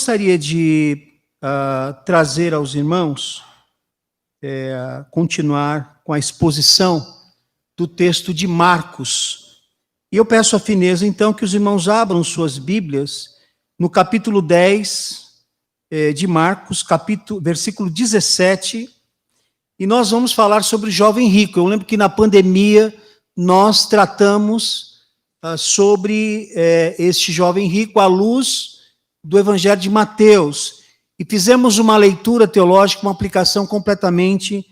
gostaria de trazer aos irmãos, continuar com a exposição do texto de Marcos. E eu peço a fineza, então, que os irmãos abram suas Bíblias no capítulo 10 de Marcos, versículo 17, e nós vamos falar sobre o jovem rico. Eu lembro que na pandemia nós tratamos sobre este jovem rico à luz do Evangelho de Mateus, e fizemos uma leitura teológica, uma aplicação completamente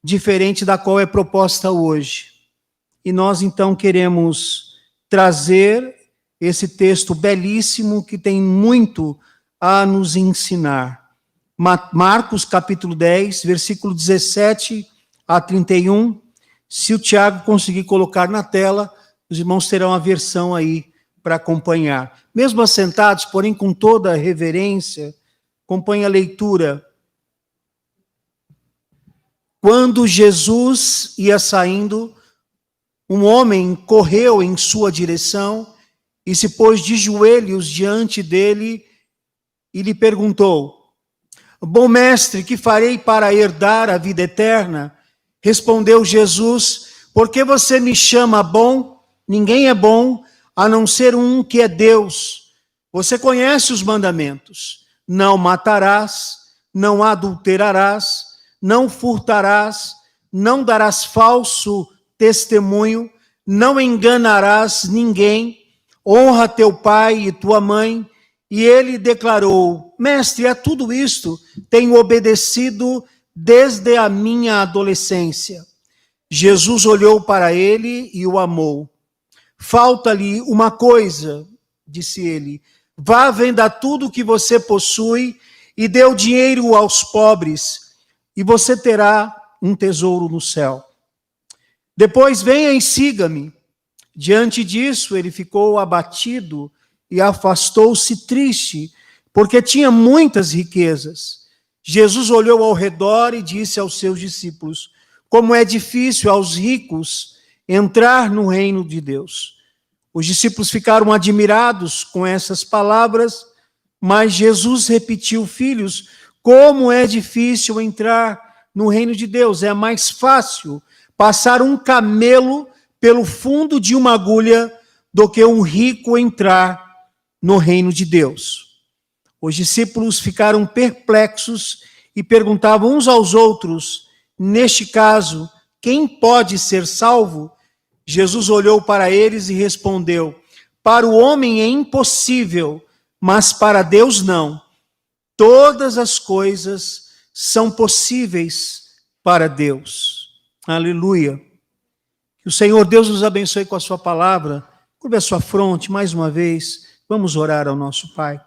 diferente da qual é proposta hoje. E nós, então, queremos trazer esse texto belíssimo que tem muito a nos ensinar. Marcos, capítulo 10, versículo 17 a 31. Se o Tiago conseguir colocar na tela, os irmãos terão a versão aí para acompanhar. Mesmo assentados, porém com toda a reverência, acompanhe a leitura. Quando Jesus ia saindo, um homem correu em sua direção e se pôs de joelhos diante dele e lhe perguntou: Bom mestre, que farei para herdar a vida eterna? Respondeu Jesus: Por que você me chama bom? Ninguém é bom, a não ser um que é Deus. Você conhece os mandamentos: não matarás, não adulterarás, não furtarás, não darás falso testemunho, não enganarás ninguém, honra teu pai e tua mãe. E ele declarou: Mestre, a tudo isto tenho obedecido desde a minha adolescência. Jesus olhou para ele e o amou. Falta-lhe uma coisa, disse ele: vá, venda tudo o que você possui e dê o dinheiro aos pobres, e você terá um tesouro no céu. Depois venha e siga-me. Diante disso, ele ficou abatido e afastou-se triste, porque tinha muitas riquezas. Jesus olhou ao redor e disse aos seus discípulos: como é difícil aos ricos entrar no reino de Deus. Os discípulos ficaram admirados com essas palavras, mas Jesus repetiu: filhos, como é difícil entrar no reino de Deus. É mais fácil passar um camelo pelo fundo de uma agulha do que um rico entrar no reino de Deus. Os discípulos ficaram perplexos e perguntavam uns aos outros: neste caso, quem pode ser salvo? Jesus olhou para eles e respondeu: para o homem é impossível, mas para Deus não. Todas as coisas são possíveis para Deus. Aleluia. Que o Senhor Deus nos abençoe com a sua palavra. Curve a sua fronte mais uma vez. Vamos orar ao nosso Pai.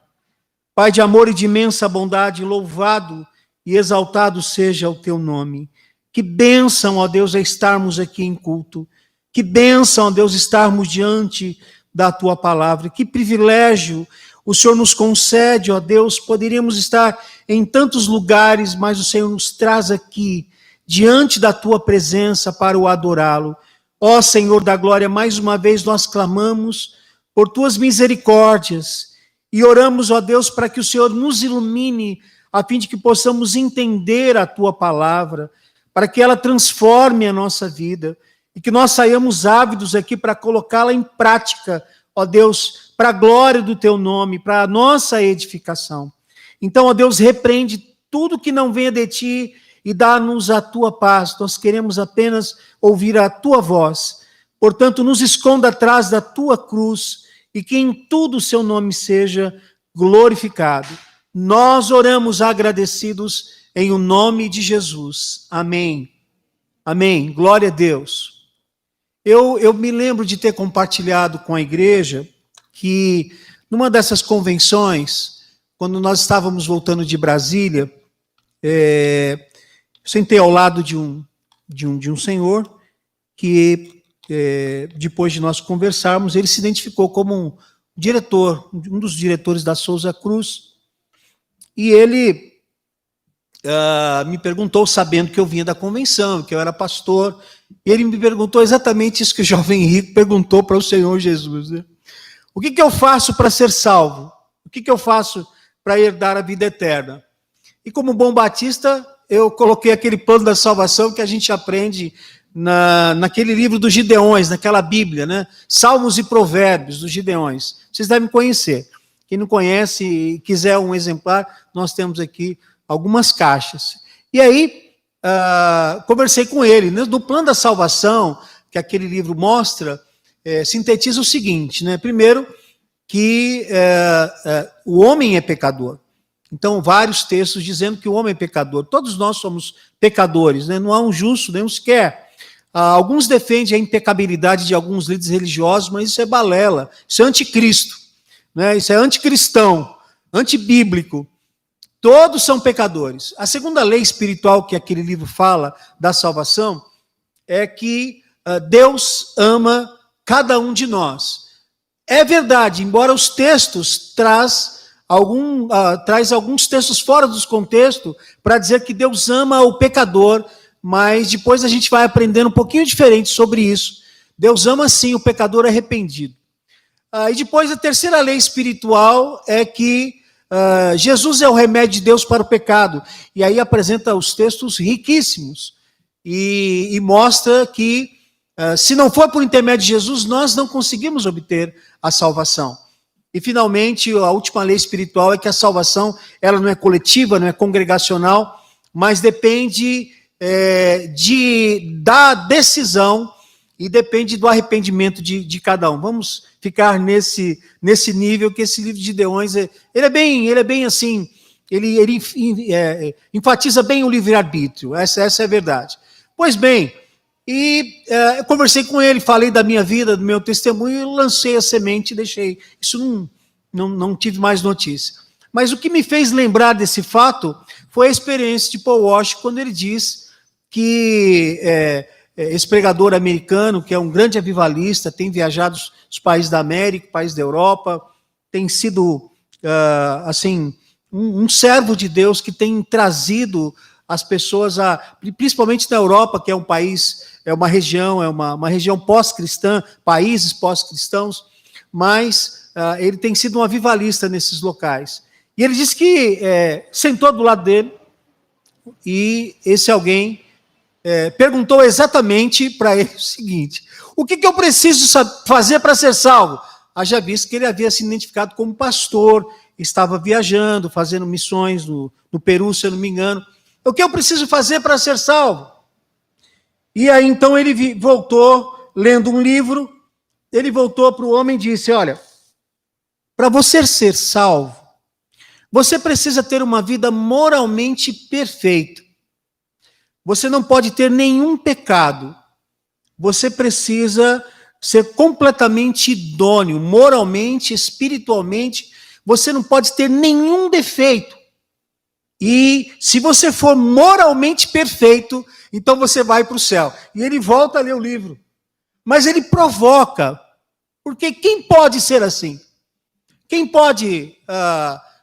Pai de amor e de imensa bondade, louvado e exaltado seja o teu nome. Que bênção, ó Deus, é estarmos aqui em culto. Que bênção, ó Deus, estarmos diante da tua palavra. Que privilégio o Senhor nos concede, ó Deus. Poderíamos estar em tantos lugares, mas o Senhor nos traz aqui, diante da tua presença, para o adorá-lo. Ó Senhor da glória, mais uma vez nós clamamos por tuas misericórdias e oramos, ó Deus, para que o Senhor nos ilumine, a fim de que possamos entender a tua palavra, para que ela transforme a nossa vida e que nós saiamos ávidos aqui para colocá-la em prática, ó Deus, para a glória do teu nome, para a nossa edificação. Então, ó Deus, repreende tudo que não venha de ti e dá-nos a tua paz. Nós queremos apenas ouvir a tua voz. Portanto, nos esconda atrás da tua cruz e que em tudo o seu nome seja glorificado. Nós oramos agradecidos em o nome de Jesus. Amém. Amém. Glória a Deus. Eu me lembro de ter compartilhado com a igreja que numa dessas convenções, quando nós estávamos voltando de Brasília, sentei ao lado de um senhor que, depois de nós conversarmos, ele se identificou como um diretor, um dos diretores da Souza Cruz, e ele me perguntou, sabendo que eu vinha da convenção, que eu era pastor, e ele me perguntou exatamente isso que o jovem rico perguntou para o Senhor Jesus, né? O que eu faço para ser salvo? O que eu faço para herdar a vida eterna. E como bom batista, eu coloquei aquele plano da salvação que a gente aprende naquele livro dos Gideões, naquela Bíblia, né? Salmos e Provérbios dos Gideões. Vocês devem conhecer. Quem não conhece e quiser um exemplar, nós temos aqui algumas caixas. E aí, conversei com ele. Né? Do plano da salvação, que aquele livro mostra, sintetiza o seguinte, né? Primeiro, que o homem é pecador. Então, vários textos dizendo que o homem é pecador. Todos nós somos pecadores, né? Não há um justo, nenhum sequer. Alguns defendem a impecabilidade de alguns líderes religiosos, mas isso é balela, isso é anticristo, né? Isso é anticristão, antibíblico. Todos são pecadores. A segunda lei espiritual que aquele livro fala da salvação é que Deus ama cada um de nós. É verdade, embora os textos traz alguns textos fora dos contextos para dizer que Deus ama o pecador, mas depois a gente vai aprendendo um pouquinho diferente sobre isso. Deus ama sim o pecador arrependido. E depois a terceira lei espiritual é que Jesus é o remédio de Deus para o pecado. E aí apresenta os textos riquíssimos e mostra que se não for por intermédio de Jesus, nós não conseguimos obter a salvação. E finalmente a última lei espiritual é que a salvação ela não é coletiva, não é congregacional, mas depende da decisão e depende do arrependimento de cada um. Vamos ficar nesse nível que esse livro de Gideões, ele é bem assim, ele enfatiza bem o livre-arbítrio, essa é a verdade. Pois bem, eu conversei com ele, falei da minha vida, do meu testemunho, lancei a semente e deixei. Isso não tive mais notícia. Mas o que me fez lembrar desse fato foi a experiência de Paul Walsh, quando ele diz que esse pregador americano, que é um grande avivalista, tem viajado os países da América, países da Europa, tem sido, um servo de Deus que tem trazido as pessoas, principalmente na Europa, que é um país, é uma região pós-cristã, países pós-cristãos, mas ele tem sido um avivalista nesses locais. E ele disse que sentou do lado dele e esse alguém perguntou exatamente para ele o seguinte: o que eu preciso fazer para ser salvo? Haja visto que ele havia se identificado como pastor, estava viajando, fazendo missões no Peru, se eu não me engano. O que eu preciso fazer para ser salvo? E aí então ele voltou, lendo um livro, ele voltou para o homem e disse: olha, para você ser salvo, você precisa ter uma vida moralmente perfeita. Você não pode ter nenhum pecado. Você precisa ser completamente idôneo, moralmente, espiritualmente. Você não pode ter nenhum defeito. E se você for moralmente perfeito, então você vai para o céu. E ele volta a ler o livro. Mas ele provoca. Porque quem pode ser assim? Quem pode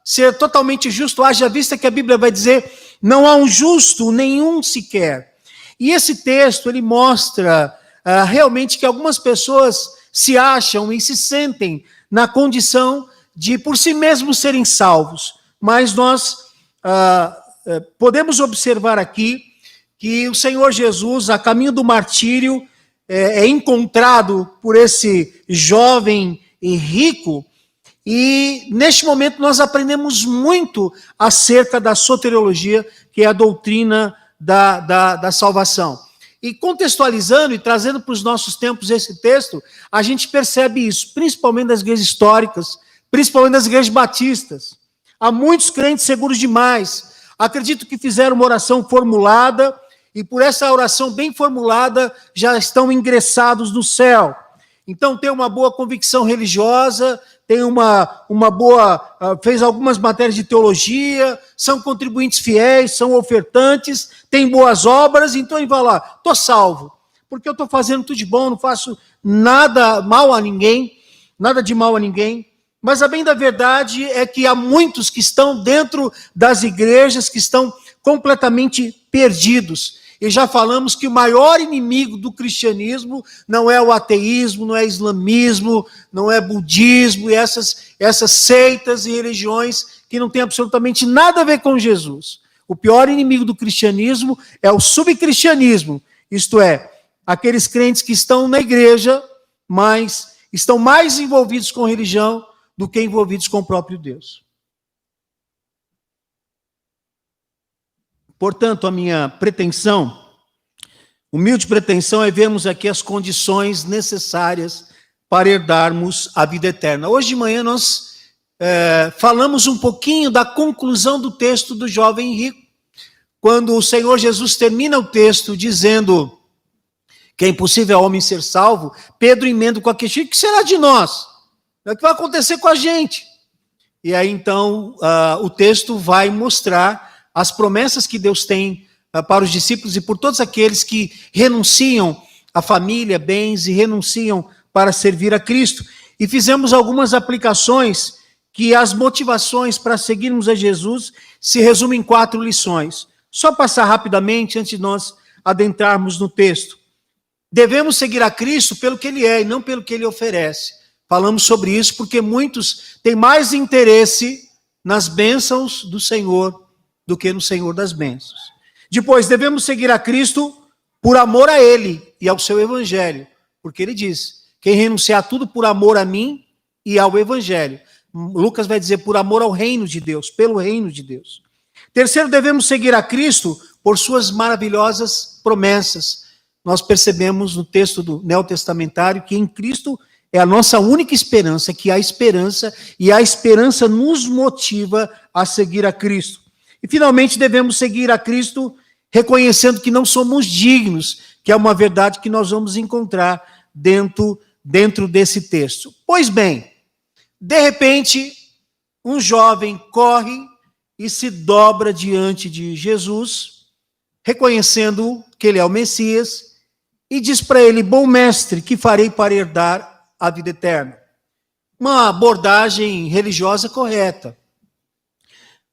ser totalmente justo? Haja vista que a Bíblia vai dizer: não há um justo, nenhum sequer. E esse texto, ele mostra realmente que algumas pessoas se acham e se sentem na condição de por si mesmos serem salvos. Mas nós podemos observar aqui que o Senhor Jesus, a caminho do martírio, é encontrado por esse jovem e rico. E, neste momento, nós aprendemos muito acerca da soteriologia, que é a doutrina da salvação. E contextualizando e trazendo para os nossos tempos esse texto, a gente percebe isso, principalmente das igrejas históricas, principalmente das igrejas batistas. Há muitos crentes seguros demais. Acredito que fizeram uma oração formulada, e por essa oração bem formulada, já estão ingressados no céu. Então, tem uma boa convicção religiosa, tem fez algumas matérias de teologia, são contribuintes fiéis, são ofertantes, têm boas obras, então ele vai lá: estou salvo, porque eu estou fazendo tudo de bom, não faço nada mal a ninguém, nada de mal a ninguém. Mas a bem da verdade é que há muitos que estão dentro das igrejas que estão completamente perdidos. E já falamos que o maior inimigo do cristianismo não é o ateísmo, não é o islamismo, não é budismo e essas seitas e religiões que não têm absolutamente nada a ver com Jesus. O pior inimigo do cristianismo é o subcristianismo, isto é, aqueles crentes que estão na igreja, mas estão mais envolvidos com religião do que envolvidos com o próprio Deus. Portanto, a minha pretensão, humilde pretensão, é vermos aqui as condições necessárias para herdarmos a vida eterna. Hoje de manhã nós falamos um pouquinho da conclusão do texto do jovem rico, quando o Senhor Jesus termina o texto dizendo que é impossível ao homem ser salvo. Pedro emenda com a questão: o que será de nós? O que vai acontecer com a gente? E aí então o texto vai mostrar as promessas que Deus tem para os discípulos e por todos aqueles que renunciam à família, bens e renunciam para servir a Cristo. E fizemos algumas aplicações que as motivações para seguirmos a Jesus se resumem em 4 lições. Só passar rapidamente antes de nós adentrarmos no texto. Devemos seguir a Cristo pelo que Ele é e não pelo que Ele oferece. Falamos sobre isso porque muitos têm mais interesse nas bênçãos do Senhor do que no Senhor das bênçãos. Depois, devemos seguir a Cristo por amor a Ele e ao seu Evangelho, porque Ele diz: quem renunciar a tudo por amor a mim e ao Evangelho. Lucas vai dizer por amor ao reino de Deus, pelo reino de Deus. Terceiro, devemos seguir a Cristo por suas maravilhosas promessas. Nós percebemos no texto do neotestamentário que em Cristo é a nossa única esperança, que há esperança, e a esperança nos motiva a seguir a Cristo. E finalmente devemos seguir a Cristo reconhecendo que não somos dignos, que é uma verdade que nós vamos encontrar dentro desse texto. Pois bem, de repente, um jovem corre e se dobra diante de Jesus, reconhecendo que ele é o Messias, e diz para ele: bom mestre, que farei para herdar a vida eterna? Uma abordagem religiosa correta.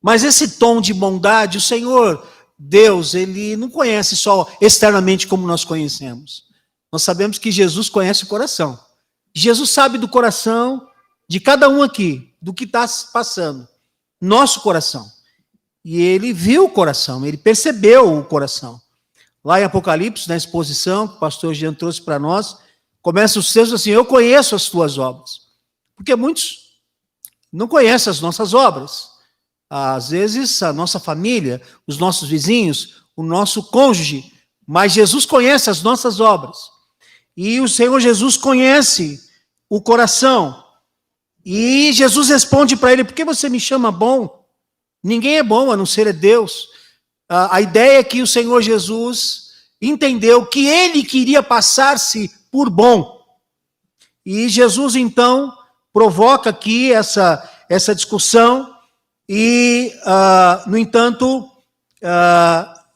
Mas esse tom de bondade, o Senhor, Deus, Ele não conhece só externamente como nós conhecemos. Nós sabemos que Jesus conhece o coração. Jesus sabe do coração de cada um aqui, do que está passando. Nosso coração. E Ele viu o coração, Ele percebeu o coração. Lá em Apocalipse, na exposição que o pastor Jean trouxe para nós, começa os textos assim: eu conheço as tuas obras. Porque muitos não conhecem as nossas obras. Às vezes, a nossa família, os nossos vizinhos, o nosso cônjuge, mas Jesus conhece as nossas obras. E o Senhor Jesus conhece o coração. E Jesus responde para ele: por que você me chama bom? Ninguém é bom a não ser Deus. A ideia é que o Senhor Jesus entendeu que ele queria passar-se por bom. E Jesus, então, provoca aqui essa discussão. E, no entanto,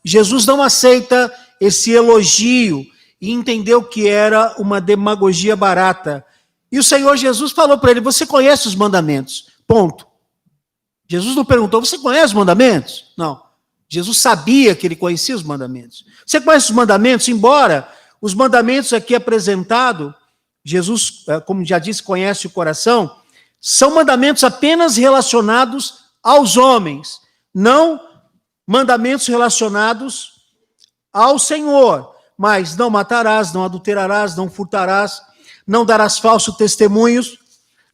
Jesus não aceita esse elogio e entendeu que era uma demagogia barata. E o Senhor Jesus falou para ele: você conhece os mandamentos? Ponto. Jesus não perguntou: você conhece os mandamentos? Não. Jesus sabia que ele conhecia os mandamentos. Você conhece os mandamentos? Embora os mandamentos aqui apresentados, Jesus, como já disse, conhece o coração, são mandamentos apenas relacionados aos homens, não mandamentos relacionados ao Senhor. Mas não matarás, não adulterarás, não furtarás, não darás falso testemunhos,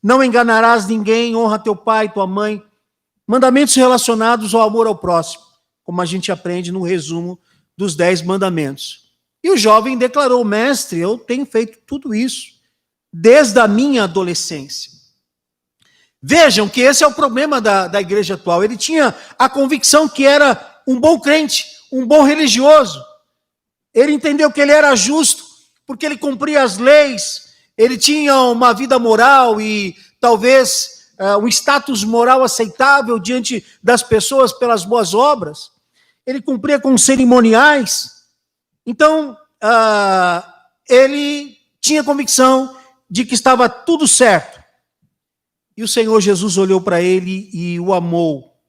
não enganarás ninguém, honra teu pai e tua mãe. Mandamentos relacionados ao amor ao próximo, como a gente aprende no resumo dos 10 mandamentos. E o jovem declarou: mestre, eu tenho feito tudo isso desde a minha adolescência. Vejam que esse é o problema da igreja atual. Ele tinha a convicção que era um bom crente, um bom religioso. Ele entendeu que ele era justo, porque ele cumpria as leis, ele tinha uma vida moral e talvez um status moral aceitável diante das pessoas pelas boas obras. Ele cumpria com cerimoniais. Então, ele tinha convicção de que estava tudo certo. E o Senhor Jesus olhou para ele e o amou.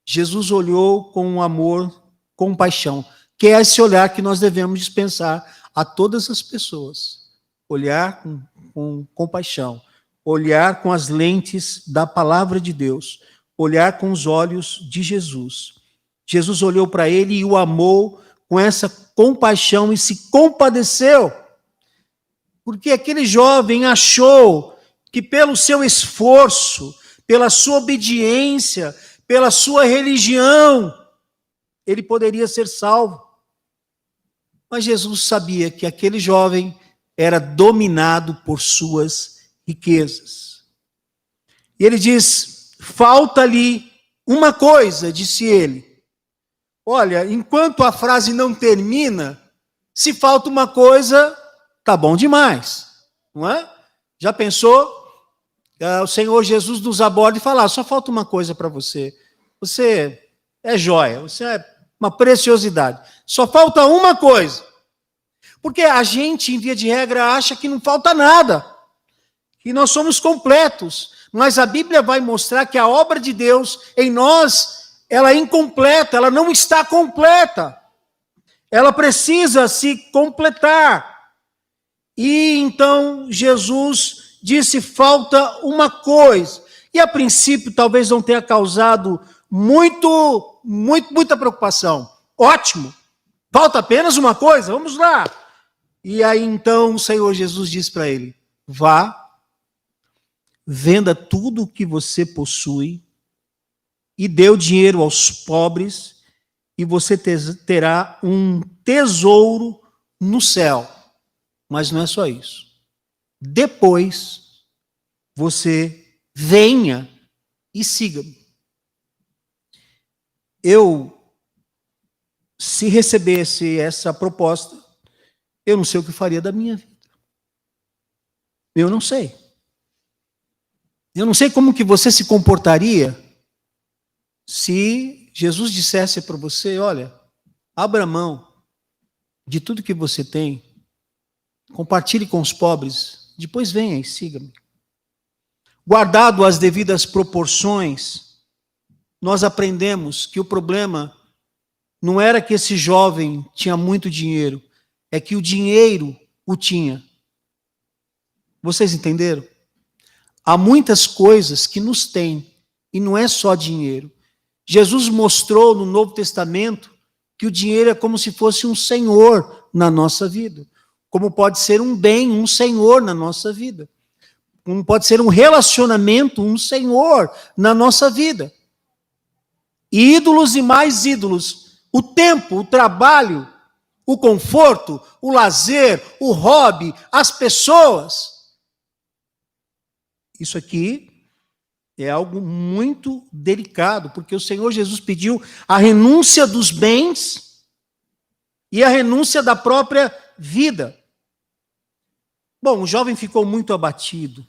Jesus olhou com amor, compaixão. que é esse olhar que nós devemos dispensar a todas as pessoas. Olhar com compaixão, olhar com as lentes da palavra de Deus, olhar com os olhos de Jesus. Jesus olhou para ele e o amou com essa compaixão e se compadeceu, porque aquele jovem achou que pelo seu esforço, pela sua obediência, pela sua religião, ele poderia ser salvo. Mas Jesus sabia que aquele jovem era dominado por suas riquezas. E ele diz: falta-lhe uma coisa, disse ele. Olha, enquanto a frase não termina, se falta uma coisa, tá bom demais, não é? Já pensou? O Senhor Jesus nos aborda e fala: só falta uma coisa para você. Você é joia, você é uma preciosidade. Só falta uma coisa. Porque a gente, em via de regra, acha que não falta nada, que nós somos completos. Mas a Bíblia vai mostrar que a obra de Deus em nós, ela é incompleta, ela não está completa. Ela precisa se completar. E então Jesus disse: falta uma coisa. E a princípio talvez não tenha causado muita preocupação. Ótimo, falta apenas uma coisa, vamos lá. E aí então o Senhor Jesus diz para ele: vá, venda tudo o que você possui e dê o dinheiro aos pobres e você terá um tesouro no céu. Mas não é só isso. Depois você venha e siga-me. Se recebesse essa proposta, eu não sei o que faria da minha vida. Eu não sei. Eu não sei como que você se comportaria se Jesus dissesse para você: olha, abra mão de tudo que você tem, compartilhe com os pobres, depois venha e siga-me. Guardado as devidas proporções, nós aprendemos que o problema não era que esse jovem tinha muito dinheiro, é que o dinheiro o tinha. Vocês entenderam? Há muitas coisas que nos têm, e não é só dinheiro. Jesus mostrou no Novo Testamento que o dinheiro é como se fosse um senhor na nossa vida. Como pode ser um bem, um senhor na nossa vida. Como pode ser um relacionamento, um senhor na nossa vida. Ídolos e mais ídolos. O tempo, o trabalho, o conforto, o lazer, o hobby, as pessoas. Isso aqui é algo muito delicado, porque o Senhor Jesus pediu a renúncia dos bens e a renúncia da própria vida. Bom, o jovem ficou muito abatido.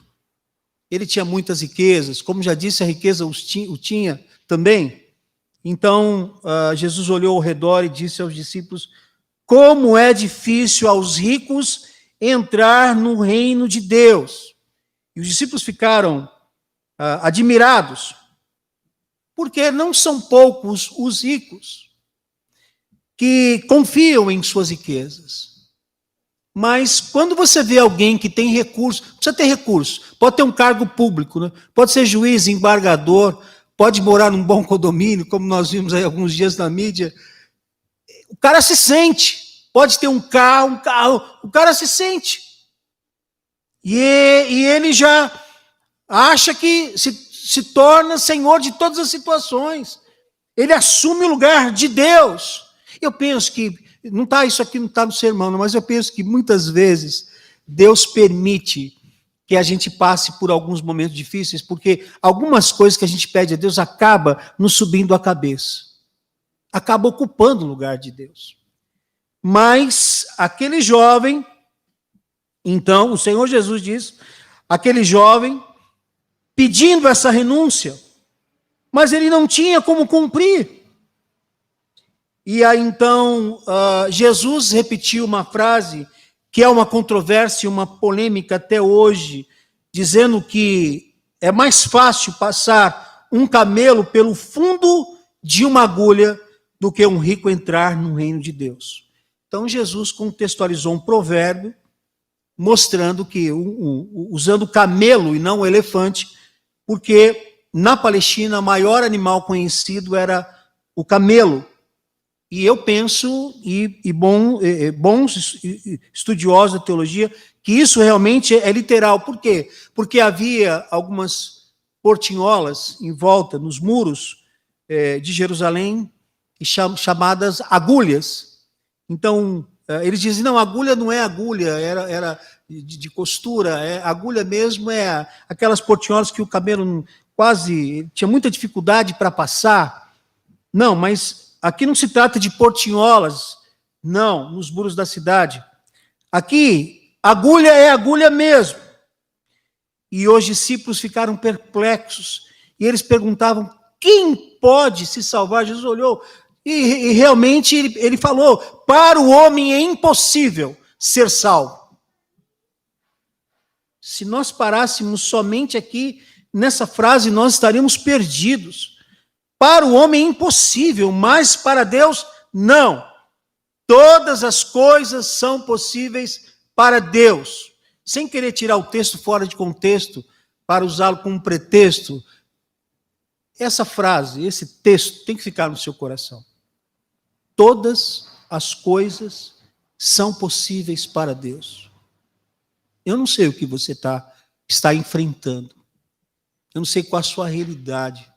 Ele tinha muitas riquezas, como já disse, a riqueza o tinha também. Então, Jesus olhou ao redor e disse aos discípulos: como é difícil aos ricos entrar no reino de Deus. E os discípulos ficaram admirados, porque não são poucos os ricos que confiam em suas riquezas. Mas quando você vê alguém que tem recurso, precisa ter recurso, pode ter um cargo público, né? Pode ser juiz, embargador, pode morar num bom condomínio, como nós vimos aí alguns dias na mídia. O cara se sente, pode ter um carro, o cara se sente. E ele já acha que se torna senhor de todas as situações. Ele assume o lugar de Deus. Eu penso que, isso aqui não está no sermão, mas eu penso que muitas vezes Deus permite que a gente passe por alguns momentos difíceis, porque algumas coisas que a gente pede a Deus acaba nos subindo a cabeça. Acaba ocupando o lugar de Deus. Mas aquele jovem, então, o Senhor Jesus diz, aquele jovem pedindo essa renúncia, mas ele não tinha como cumprir. E aí então Jesus repetiu uma frase que é uma controvérsia, uma polêmica até hoje, dizendo que é mais fácil passar um camelo pelo fundo de uma agulha do que um rico entrar no reino de Deus. Então Jesus contextualizou um provérbio mostrando que, usando o camelo e não o elefante, porque na Palestina o maior animal conhecido era o camelo. E eu penso, bons estudiosos da teologia, que isso realmente é literal. Por quê? Porque havia algumas portinholas em volta, nos muros de Jerusalém, chamadas agulhas. Então, eles dizem, não, agulha não é agulha, era de costura, agulha mesmo é aquelas portinholas que o camelo quase tinha muita dificuldade para passar. Não, mas aqui não se trata de portinholas, não, nos muros da cidade. Aqui, agulha é agulha mesmo. E os discípulos ficaram perplexos, e eles perguntavam, quem pode se salvar? Jesus olhou, e realmente ele falou, para o homem é impossível ser salvo. Se nós parássemos somente aqui, nessa frase, nós estaríamos perdidos. Para o homem é impossível, mas para Deus, não. Todas as coisas são possíveis para Deus. Sem querer tirar o texto fora de contexto, para usá-lo como pretexto, essa frase, esse texto, tem que ficar no seu coração. Todas as coisas são possíveis para Deus. Eu não sei o que você está enfrentando. Eu não sei qual a sua realidade.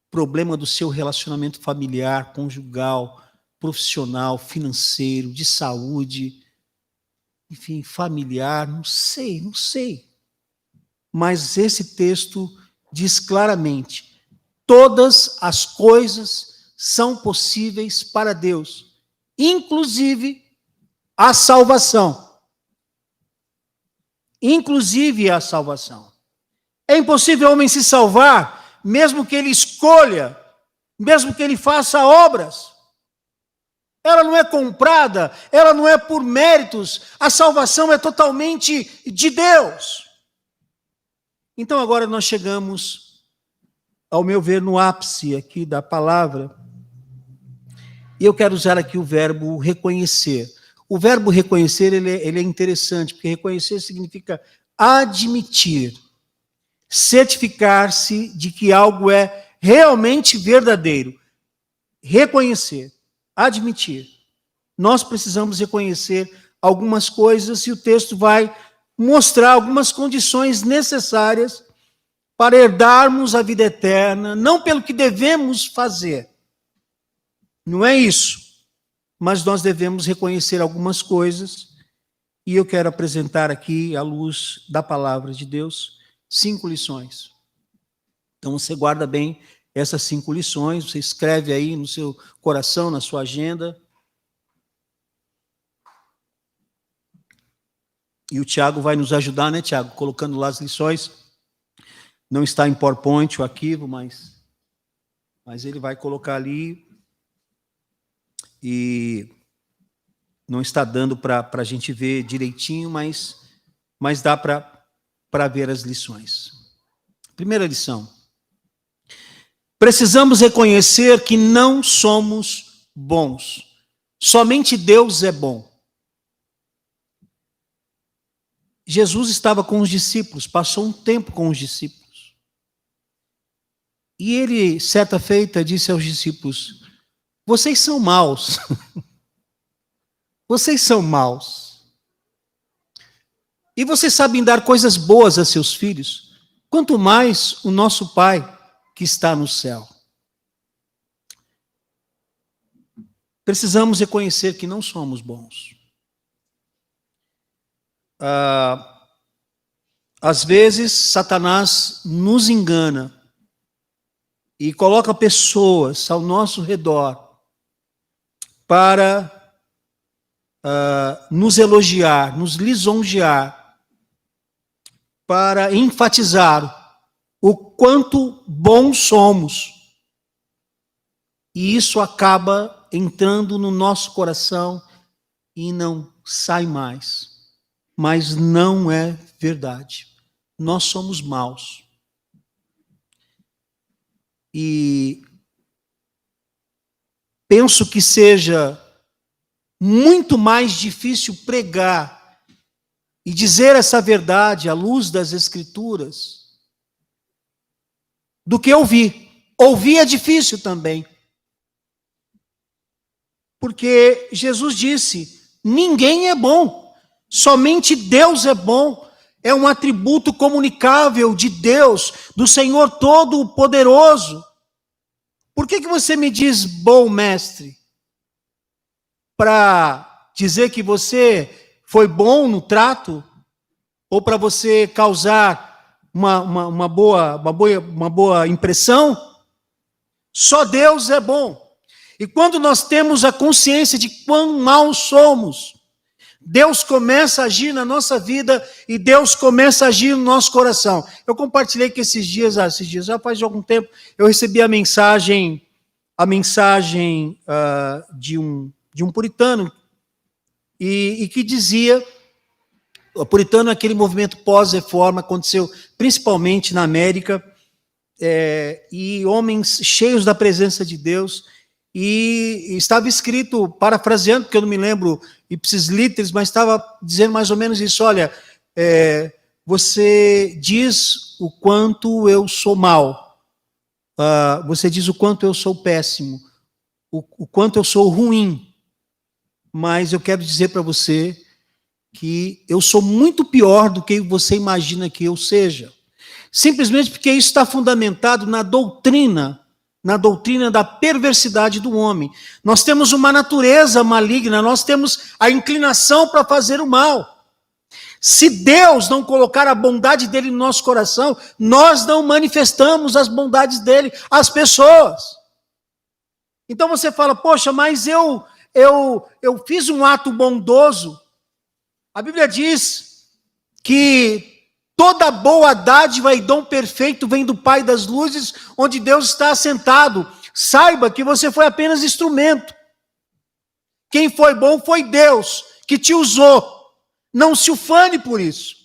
Problema do seu relacionamento familiar, conjugal, profissional, financeiro, de saúde, enfim, familiar, não sei. Mas esse texto diz claramente, todas as coisas são possíveis para Deus, inclusive a salvação. Inclusive a salvação. É impossível o homem se salvar, mesmo que ele escolha, mesmo que ele faça obras. Ela não é comprada, ela não é por méritos, a salvação é totalmente de Deus. Então agora nós chegamos, ao meu ver, no ápice aqui da palavra, e eu quero usar aqui o verbo reconhecer. O verbo reconhecer, ele é interessante, porque reconhecer significa admitir, certificar-se de que algo é realmente verdadeiro. Reconhecer, admitir. Nós precisamos reconhecer algumas coisas e o texto vai mostrar algumas condições necessárias para herdarmos a vida eterna, não pelo que devemos fazer. Não é isso. Mas nós devemos reconhecer algumas coisas, e eu quero apresentar aqui, à luz da palavra de Deus, 5 lições. Então você guarda bem essas 5 lições, você escreve aí no seu coração, na sua agenda. E o Tiago vai nos ajudar, né, Tiago? Colocando lá as lições. Não está em PowerPoint o arquivo, mas ele vai colocar ali. E não está dando para a gente ver direitinho, mas dá para ver as lições. Primeira lição. Precisamos reconhecer que não somos bons. Somente Deus é bom. Jesus estava com os discípulos, passou um tempo com os discípulos. E ele, certa feita, disse aos discípulos, vocês são maus. Vocês são maus. E vocês sabem dar coisas boas a seus filhos, quanto mais o nosso Pai que está no céu. Precisamos reconhecer que não somos bons. Às vezes, Satanás nos engana e coloca pessoas ao nosso redor para nos elogiar, nos lisonjear, para enfatizar o quanto bons somos. E isso acaba entrando no nosso coração e não sai mais. Mas não é verdade. Nós somos maus. E penso que seja muito mais difícil pregar e dizer essa verdade à luz das Escrituras do que ouvir. Ouvir é difícil também. Porque Jesus disse: ninguém é bom, somente Deus é bom. É um atributo comunicável de Deus, do Senhor Todo-Poderoso. Por que você me diz bom, mestre? Para dizer que você foi bom no trato? Ou para você causar uma boa impressão? Só Deus é bom. E quando nós temos a consciência de quão maus somos, Deus começa a agir na nossa vida e Deus começa a agir no nosso coração. Eu compartilhei que esses dias, já faz algum tempo, eu recebi a mensagem de um puritano, e que dizia, o puritano, aquele movimento pós-reforma, aconteceu principalmente na América, e homens cheios da presença de Deus, e estava escrito, parafraseando, porque eu não me lembro ipsis literis, mas estava dizendo mais ou menos isso: olha, você diz o quanto eu sou mau, você diz o quanto eu sou péssimo, o quanto eu sou ruim, mas eu quero dizer para você que eu sou muito pior do que você imagina que eu seja, simplesmente porque isso está fundamentado na doutrina da perversidade do homem. Nós temos uma natureza maligna, nós temos a inclinação para fazer o mal. Se Deus não colocar a bondade dele no nosso coração, nós não manifestamos as bondades dele às pessoas. Então você fala: poxa, mas eu fiz um ato bondoso. A Bíblia diz que toda boa dádiva e dom perfeito vem do Pai das luzes, onde Deus está assentado. Saiba que você foi apenas instrumento. Quem foi bom foi Deus, que te usou. Não se ufane por isso.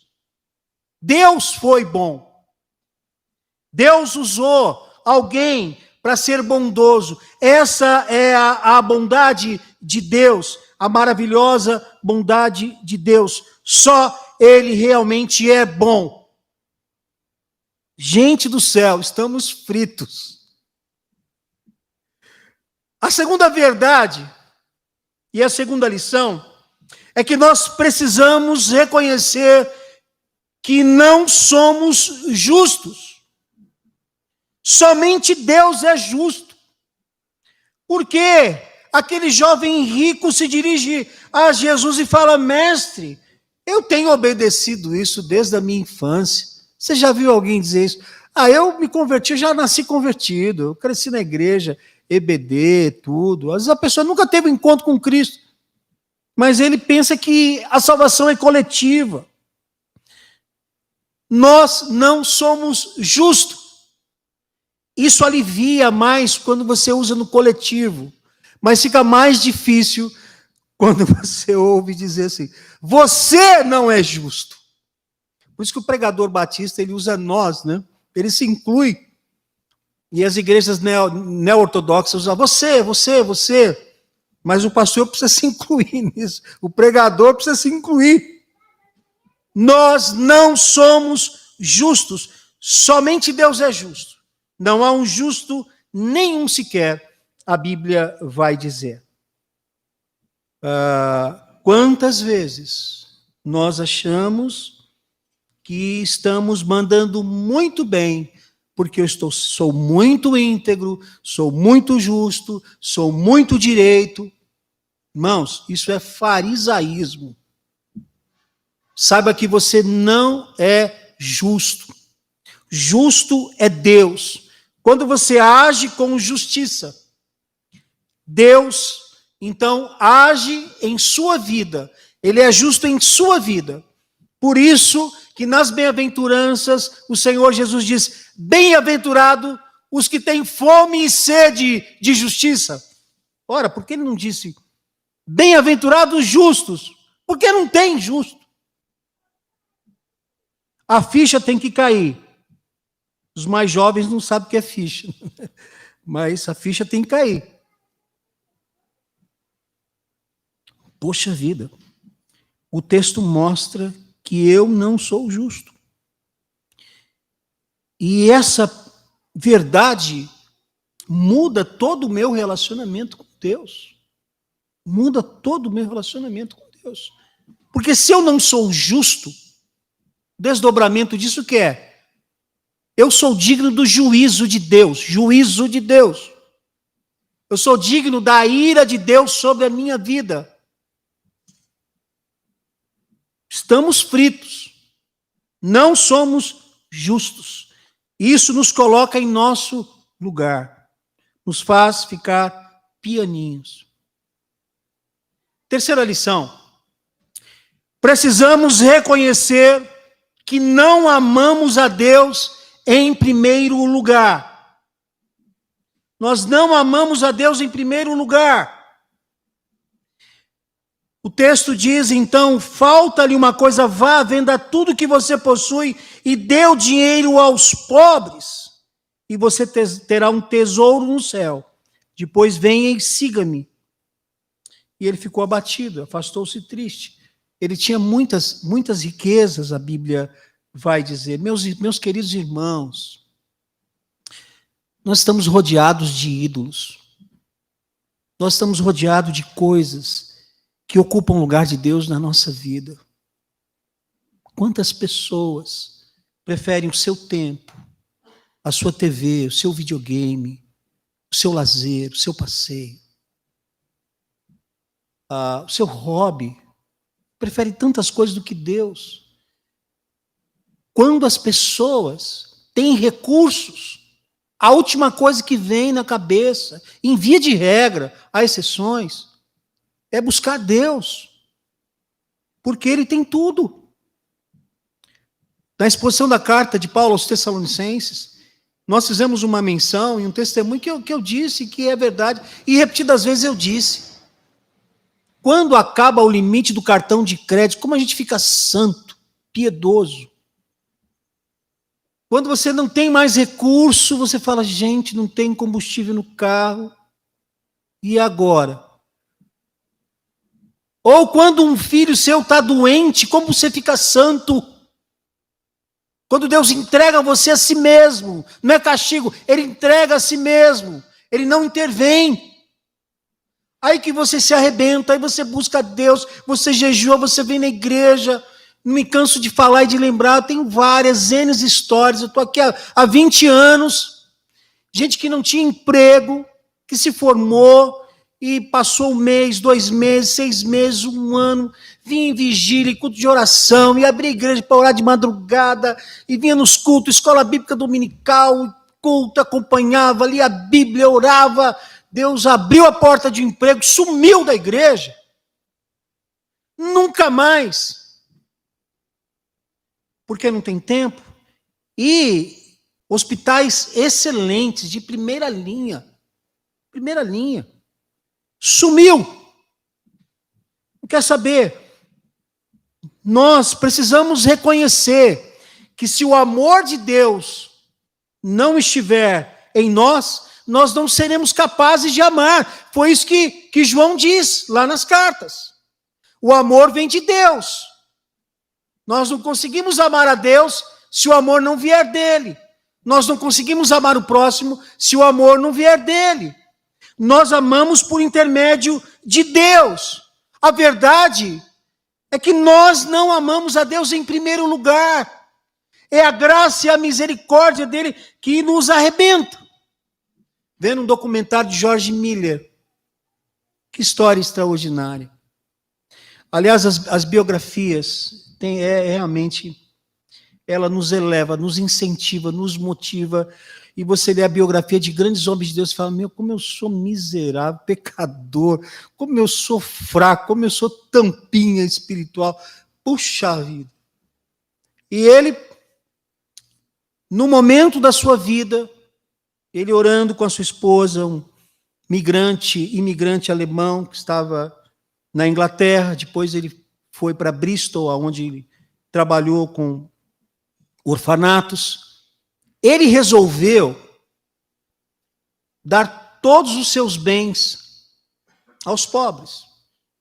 Deus foi bom. Deus usou alguém para ser bondoso. Essa é a bondade de Deus, a maravilhosa bondade de Deus. Só Ele realmente é bom. Gente do céu, estamos fritos. A segunda verdade e a segunda lição é que nós precisamos reconhecer que não somos justos. Somente Deus é justo. Por quê? Aquele jovem rico se dirige a Jesus e fala: mestre, eu tenho obedecido isso desde a minha infância. Você já viu alguém dizer isso? Eu me converti, eu já nasci convertido, eu cresci na igreja, EBD, tudo. Às vezes a pessoa nunca teve um encontro com Cristo, mas ele pensa que a salvação é coletiva. Nós não somos justos. Isso alivia mais quando você usa no coletivo, mas fica mais difícil quando você ouve dizer assim: você não é justo. Por isso que o pregador batista, ele usa nós, né? Ele se inclui. E as igrejas neo-ortodoxas usam você. Mas o pastor precisa se incluir nisso. O pregador precisa se incluir. Nós não somos justos. Somente Deus é justo. Não há um justo nenhum sequer, a Bíblia vai dizer. Quantas vezes nós achamos que estamos mandando muito bem, porque sou muito íntegro, sou muito justo, sou muito direito. Irmãos, isso é farisaísmo. Saiba que você não é justo. Justo é Deus. Quando você age com justiça, Deus, então, age em sua vida. Ele é justo em sua vida. Por isso que nas bem-aventuranças o Senhor Jesus diz: bem-aventurado os que têm fome e sede de justiça. Ora, por que ele não disse bem-aventurados os justos? Porque não tem justo. A ficha tem que cair. Os mais jovens não sabem o que é ficha, mas a ficha tem que cair. Poxa vida, o texto mostra que eu não sou justo. E essa verdade muda todo o meu relacionamento com Deus. Muda todo o meu relacionamento com Deus. Porque se eu não sou justo, o desdobramento disso que é? Eu sou digno do juízo de Deus. Juízo de Deus. Eu sou digno da ira de Deus sobre a minha vida. Estamos fritos. Não somos justos. Isso nos coloca em nosso lugar. Nos faz ficar pianinhos. Terceira lição. Precisamos reconhecer que não amamos a Deus em primeiro lugar. Nós não amamos a Deus em primeiro lugar. O texto diz, então, falta-lhe uma coisa, vá, venda tudo que você possui e dê o dinheiro aos pobres, e você terá um tesouro no céu. Depois venha e siga-me. E ele ficou abatido, afastou-se triste. Ele tinha muitas riquezas, a Bíblia vai dizer. Meus queridos irmãos, nós estamos rodeados de ídolos. Nós estamos rodeados de coisas que ocupam o lugar de Deus na nossa vida. Quantas pessoas preferem o seu tempo, a sua TV, o seu videogame, o seu lazer, o seu passeio, o seu hobby, preferem tantas coisas do que Deus. Quando as pessoas têm recursos, a última coisa que vem na cabeça, em via de regra, há exceções, é buscar Deus, porque Ele tem tudo. Na exposição da carta de Paulo aos Tessalonicenses, nós fizemos uma menção e um testemunho que eu disse que é verdade, e repetidas vezes eu disse. Quando acaba o limite do cartão de crédito, como a gente fica santo, piedoso. Quando você não tem mais recurso, você fala, gente, não tem combustível no carro, e agora? Ou quando um filho seu está doente, como você fica santo? Quando Deus entrega você a si mesmo, não é castigo, Ele entrega a si mesmo, Ele não intervém. Aí que você se arrebenta, aí você busca Deus, você jejua, você vem na igreja, não me canso de falar e de lembrar, eu tenho várias histórias, eu estou aqui há 20 anos, gente que não tinha emprego, que se formou, e passou 1 mês, 2 meses, 6 meses, 1 ano, vinha em vigília, culto de oração, e abria a igreja para orar de madrugada, e vinha nos cultos, escola bíblica dominical, culto, acompanhava, lia a Bíblia, orava. Deus abriu a porta de emprego, sumiu da igreja. Nunca mais. Porque não tem tempo. E hospitais excelentes, de primeira linha. Primeira linha. Sumiu. Não quer saber. Nós precisamos reconhecer que se o amor de Deus não estiver em nós não seremos capazes de amar. Foi isso que João diz lá nas cartas. O amor vem de Deus. Nós não conseguimos amar a Deus se o amor não vier dele. Nós não conseguimos amar o próximo se o amor não vier dele. Nós amamos por intermédio de Deus. A verdade é que nós não amamos a Deus em primeiro lugar. É a graça e a misericórdia dele que nos arrebenta. Vendo um documentário de George Miller. Que história extraordinária. Aliás, as biografias, realmente, ela nos eleva, nos incentiva, nos motiva. E você lê a biografia de grandes homens de Deus e fala, como eu sou miserável, pecador, como eu sou fraco, como eu sou tampinha espiritual. Puxa vida. E ele, no momento da sua vida, ele orando com a sua esposa, um imigrante alemão que estava na Inglaterra, depois ele foi para Bristol, onde ele trabalhou com orfanatos. Ele resolveu dar todos os seus bens aos pobres.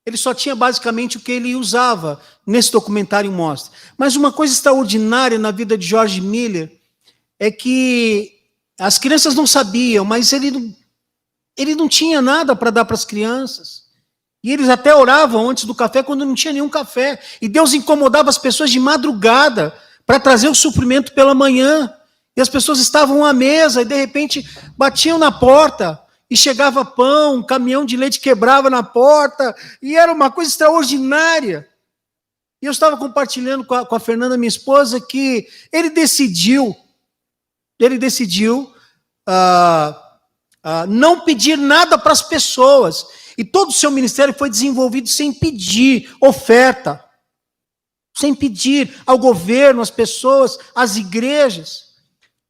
Ele só tinha basicamente o que ele usava, nesse documentário mostra. Mas uma coisa extraordinária na vida de George Miller é que as crianças não sabiam, mas ele não tinha nada para dar para as crianças. E eles até oravam antes do café quando não tinha nenhum café. E Deus incomodava as pessoas de madrugada para trazer o suprimento pela manhã. E as pessoas estavam à mesa e de repente batiam na porta e chegava pão, um caminhão de leite quebrava na porta, e era uma coisa extraordinária. E eu estava compartilhando com a Fernanda, minha esposa, que ele decidiu não pedir nada para as pessoas. E todo o seu ministério foi desenvolvido sem pedir oferta, sem pedir ao governo, às pessoas, às igrejas.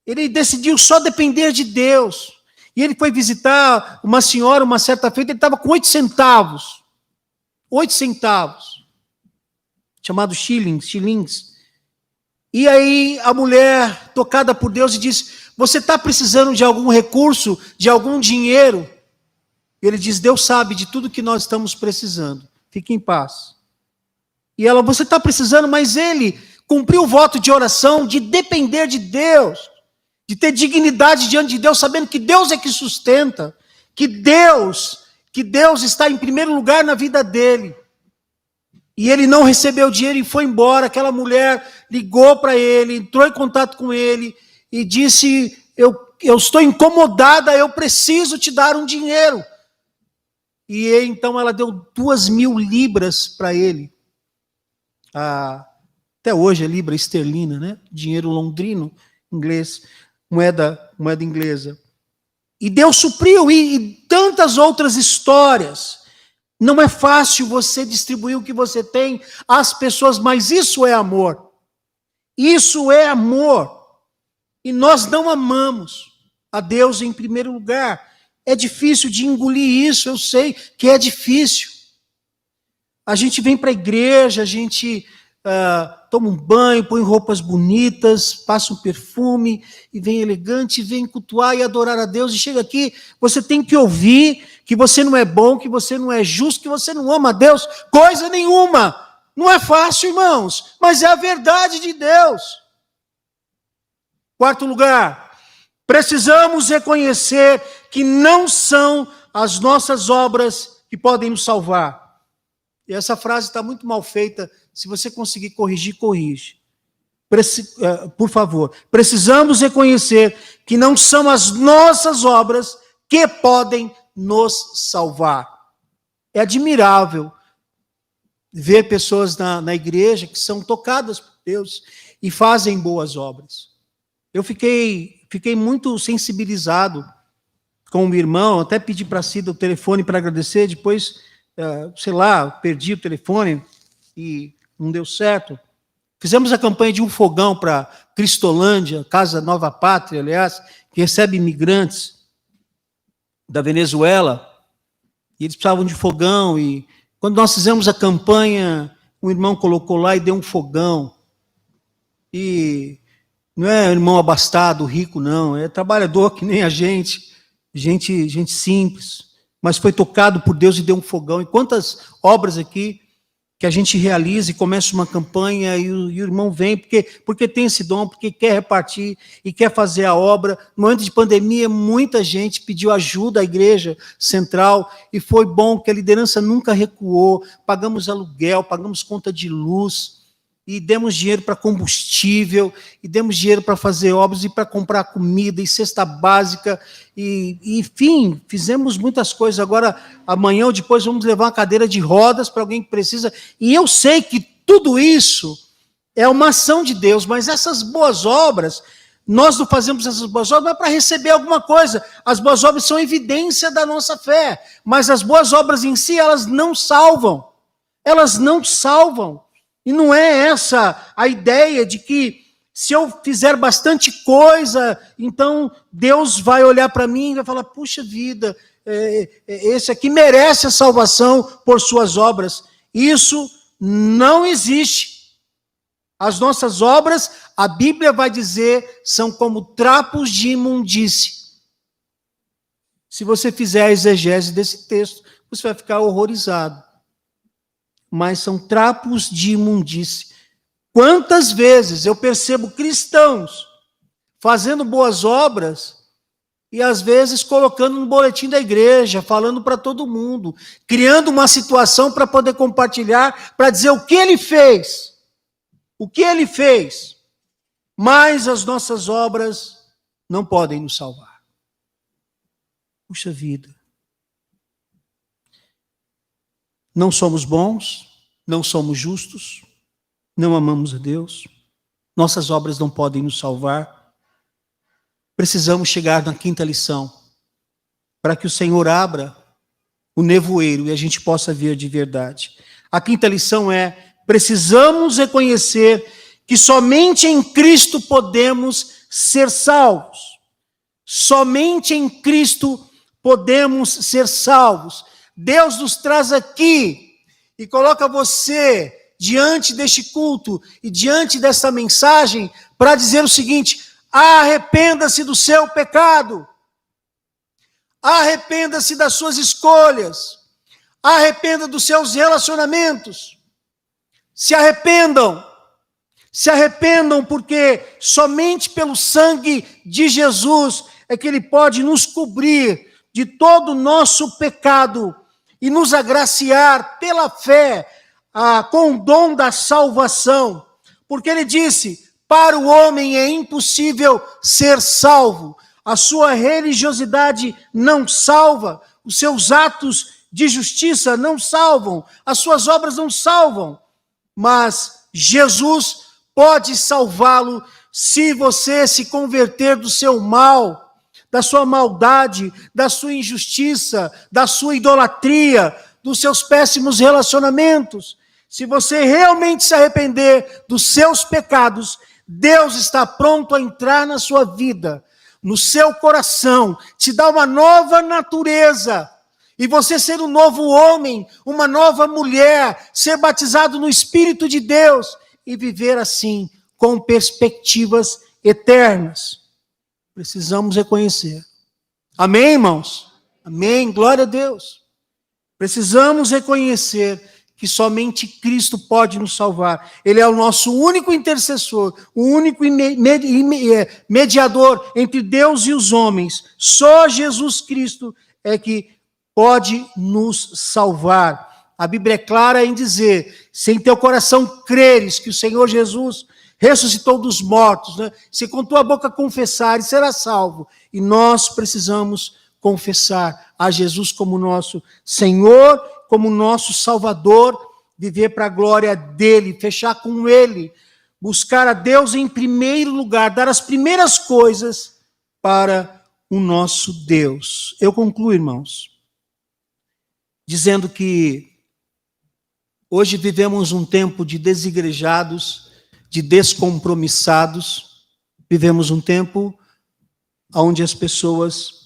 Ele decidiu só depender de Deus. E ele foi visitar uma senhora, uma certa feita, ele estava com 8 centavos. 8 centavos. Chamado shillings. E aí a mulher, tocada por Deus, disse: você está precisando de algum recurso, de algum dinheiro? Ele diz: Deus sabe de tudo que nós estamos precisando. Fique em paz. E ela: você está precisando, mas ele cumpriu o voto de oração, de depender de Deus, de ter dignidade diante de Deus, sabendo que Deus é que sustenta, que Deus está em primeiro lugar na vida dele. E ele não recebeu dinheiro e foi embora. Aquela mulher ligou para ele, entrou em contato com ele e disse: eu estou incomodada, eu preciso te dar um dinheiro. E então ela deu 2.000 libras para ele. Até hoje é libra esterlina, né? Dinheiro londrino, inglês, moeda inglesa. E Deus supriu, e tantas outras histórias. Não é fácil você distribuir o que você tem às pessoas, mas isso é amor. Isso é amor. E nós não amamos a Deus em primeiro lugar. É difícil de engolir isso, eu sei que é difícil. A gente vem para a igreja, a gente toma um banho, põe roupas bonitas, passa um perfume, e vem elegante, e vem cultuar e adorar a Deus, e chega aqui, você tem que ouvir que você não é bom, que você não é justo, que você não ama a Deus, coisa nenhuma. Não é fácil, irmãos, mas é a verdade de Deus. Quarto lugar, precisamos reconhecer que não são as nossas obras que podem nos salvar. E essa frase está muito mal feita. Se você conseguir corrigir, corrige. Por favor. Precisamos reconhecer que não são as nossas obras que podem nos salvar. É admirável ver pessoas na igreja que são tocadas por Deus e fazem boas obras. Eu fiquei muito sensibilizado com o irmão, até pedi para a Cida o telefone para agradecer, depois, perdi o telefone e não deu certo. Fizemos a campanha de um fogão para Cristolândia, Casa Nova Pátria, aliás, que recebe imigrantes da Venezuela, e eles precisavam de fogão, e quando nós fizemos a campanha, um irmão colocou lá e deu um fogão. E não é irmão abastado, rico, não, é trabalhador que nem a gente simples, mas foi tocado por Deus e deu um fogão. E quantas obras aqui que a gente realiza e começa uma campanha e o irmão vem porque tem esse dom, porque quer repartir e quer fazer a obra. No momento de pandemia, muita gente pediu ajuda à igreja central e foi bom que a liderança nunca recuou. Pagamos aluguel, pagamos conta de luz e demos dinheiro para combustível e demos dinheiro para fazer obras e para comprar comida e cesta básica e enfim, fizemos muitas coisas. Agora, amanhã ou depois vamos levar uma cadeira de rodas para alguém que precisa, e eu sei que tudo isso é uma ação de Deus, mas essas boas obras, nós não fazemos essas boas obras para receber alguma coisa. As boas obras são evidência da nossa fé, mas as boas obras em si, elas não salvam. E não é essa a ideia de que se eu fizer bastante coisa, então Deus vai olhar para mim e vai falar: puxa vida, esse aqui merece a salvação por suas obras. Isso não existe. As nossas obras, a Bíblia vai dizer, são como trapos de imundície. Se você fizer a exegese desse texto, você vai ficar horrorizado. mas são trapos de imundície. Quantas vezes eu percebo cristãos fazendo boas obras e às vezes colocando no boletim da igreja, falando para todo mundo, criando uma situação para poder compartilhar, para dizer o que ele fez. O que ele fez. Mas as nossas obras não podem nos salvar. Puxa vida. Não somos bons, não somos justos, não amamos a Deus, nossas obras não podem nos salvar. Precisamos chegar na quinta lição, para que o Senhor abra o nevoeiro e a gente possa ver de verdade. A quinta lição é: precisamos reconhecer que somente em Cristo podemos ser salvos. Somente em Cristo podemos ser salvos. Deus nos traz aqui e coloca você diante deste culto e diante desta mensagem para dizer o seguinte: arrependa-se do seu pecado, arrependa-se das suas escolhas, arrependa dos seus relacionamentos, se arrependam porque somente pelo sangue de Jesus é que Ele pode nos cobrir de todo o nosso pecado e nos agraciar pela fé com o dom da salvação. Porque Ele disse: para o homem é impossível ser salvo. A sua religiosidade não salva, os seus atos de justiça não salvam, as suas obras não salvam. Mas Jesus pode salvá-lo se você se converter do seu mal, da sua maldade, da sua injustiça, da sua idolatria, dos seus péssimos relacionamentos. Se você realmente se arrepender dos seus pecados, Deus está pronto a entrar na sua vida, no seu coração, te dar uma nova natureza, e você ser um novo homem, uma nova mulher, ser batizado no Espírito de Deus, e viver assim, com perspectivas eternas. Precisamos reconhecer. Amém, irmãos? Amém, glória a Deus. Precisamos reconhecer que somente Cristo pode nos salvar. Ele é o nosso único intercessor, o único mediador entre Deus e os homens. Só Jesus Cristo é que pode nos salvar. A Bíblia é clara em dizer: se em teu coração creres que o Senhor Jesus ressuscitou dos mortos, né? Se com tua boca confessares, serás salvo. E nós precisamos confessar a Jesus como nosso Senhor, como nosso Salvador, viver para a glória dEle, fechar com Ele, buscar a Deus em primeiro lugar, dar as primeiras coisas para o nosso Deus. Eu concluo, irmãos, dizendo que hoje vivemos um tempo de desigrejados, de descompromissados, vivemos um tempo onde as pessoas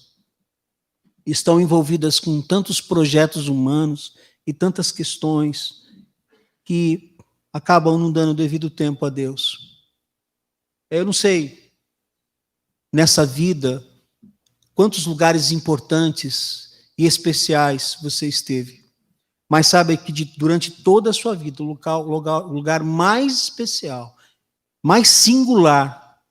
estão envolvidas com tantos projetos humanos e tantas questões que acabam não dando devido tempo a Deus. Eu não sei, nessa vida, quantos lugares importantes e especiais você esteve. Mas sabe que durante toda a sua vida, o lugar mais especial, mais singular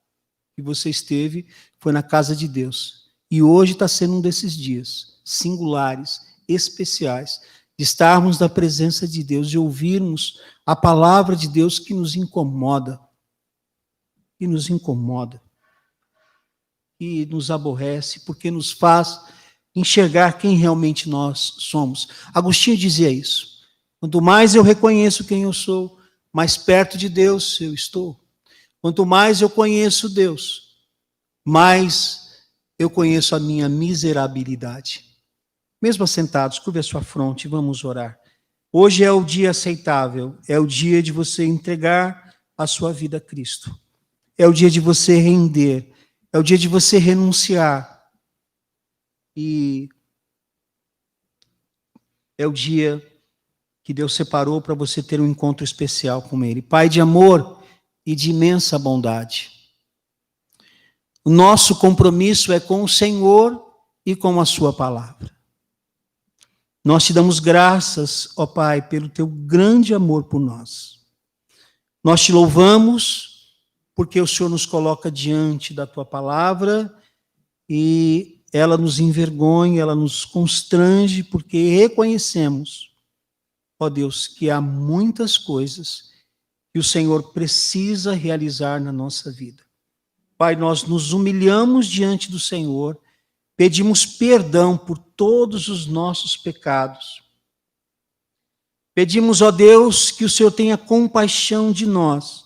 que você esteve foi na casa de Deus. E hoje está sendo um desses dias singulares, especiais, de estarmos na presença de Deus, de ouvirmos a palavra de Deus que nos incomoda, e nos aborrece, porque nos faz enxergar quem realmente nós somos. Agostinho dizia isso: quanto mais eu reconheço quem eu sou, mais perto de Deus eu estou. Quanto mais eu conheço Deus, mais eu conheço a minha miserabilidade. Mesmo assentados, curve a sua fronte e vamos orar. Hoje é o dia aceitável, é o dia de você entregar a sua vida a Cristo. É o dia de você render, é o dia de você renunciar. E é o dia que Deus separou para você ter um encontro especial com Ele. Pai de amor e de imensa bondade. O nosso compromisso é com o Senhor e com a sua palavra. Nós te damos graças, ó Pai, pelo teu grande amor por nós. Nós te louvamos porque o Senhor nos coloca diante da tua palavra e ela nos envergonha, ela nos constrange, porque reconhecemos, ó Deus, que há muitas coisas que o Senhor precisa realizar na nossa vida. Pai, nós nos humilhamos diante do Senhor, pedimos perdão por todos os nossos pecados. Pedimos, ó Deus, que o Senhor tenha compaixão de nós,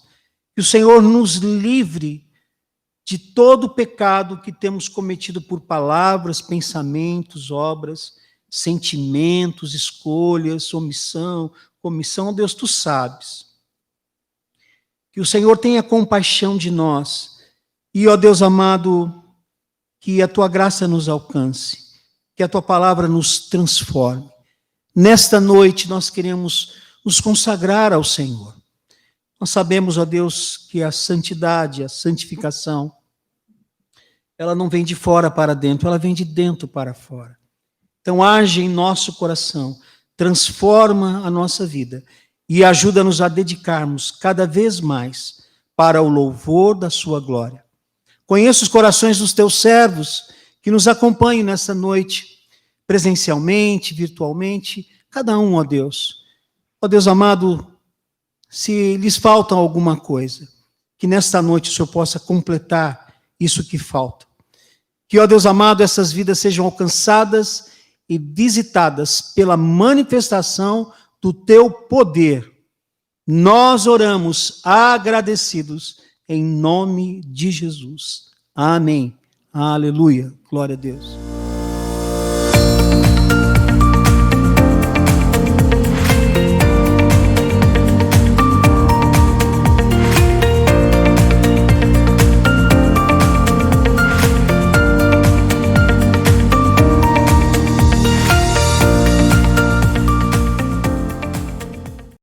que o Senhor nos livre de todo o pecado que temos cometido por palavras, pensamentos, obras, sentimentos, escolhas, omissão, comissão. Ó Deus, tu sabes. Que o Senhor tenha compaixão de nós e, ó Deus amado, que a tua graça nos alcance, que a tua palavra nos transforme. Nesta noite nós queremos nos consagrar ao Senhor. Nós sabemos, ó Deus, que a santidade, a santificação, ela não vem de fora para dentro, ela vem de dentro para fora. Então age em nosso coração, transforma a nossa vida e ajuda-nos a dedicarmos cada vez mais para o louvor da sua glória. Conheça os corações dos teus servos que nos acompanham nessa noite, presencialmente, virtualmente, cada um, ó Deus. Ó Deus amado, se lhes falta alguma coisa, que nesta noite o Senhor possa completar isso que falta. Que, ó Deus amado, essas vidas sejam alcançadas e visitadas pela manifestação do teu poder. Nós oramos agradecidos em nome de Jesus. Amém. Aleluia. Glória a Deus.